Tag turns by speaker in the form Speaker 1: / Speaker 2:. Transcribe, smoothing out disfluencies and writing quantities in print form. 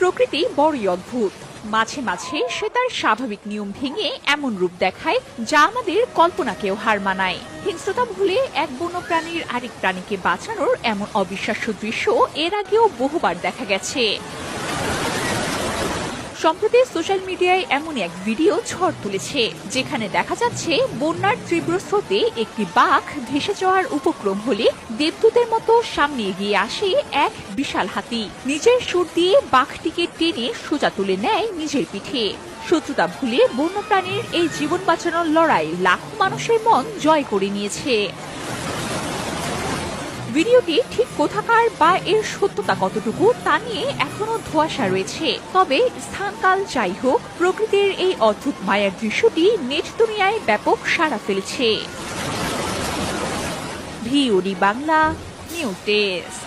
Speaker 1: প্রকৃতি বড়ই অদ্ভুত। মাঝে মাঝে সে তার স্বাভাবিক নিয়ম ভেঙে এমন রূপ দেখায় যা আমাদের কল্পনাকেও হার মানায়। হিংস্রতা ভুলে এক বন্যপ্রাণীর আরেক প্রাণীকে বাঁচানোর এমন অবিশ্বাস্য দৃশ্য এর আগেও বহুবার দেখা গেছে। সম্প্রতি সোশ্যাল মিডিয়ায় এমন এক ভিডিও ঝড় তুলেছে, যেখানে দেখা যাচ্ছে বন্যার তীব্র স্রোতে একটি বাঘ ভেসে যাওয়ার উপক্রম হলে দেবদূতের মতো সামনে এগিয়ে আসে এক বিশাল হাতি। নিজের সুর দিয়ে বাঘটিকে টেনে সোজা তুলে নেয় নিজের পিঠে। শত্রুতা ভুলে বন্যপ্রাণীর এই জীবন বাঁচানোর লড়াই লাখো মানুষের মন জয় করে নিয়েছে। ভিডিওটি ঠিক কোথাকার বা এর সত্যতা কতটুকু তা নিয়ে এখনো ধোঁয়াশা রয়েছে। তবে স্থানকাল যাই হোক, প্রকৃতির এই অদ্ভুত মায়ার দৃশ্যটি নেট দুনিয়ায় ব্যাপক সাড়া ফেলেছে। VOD Bangla news desk.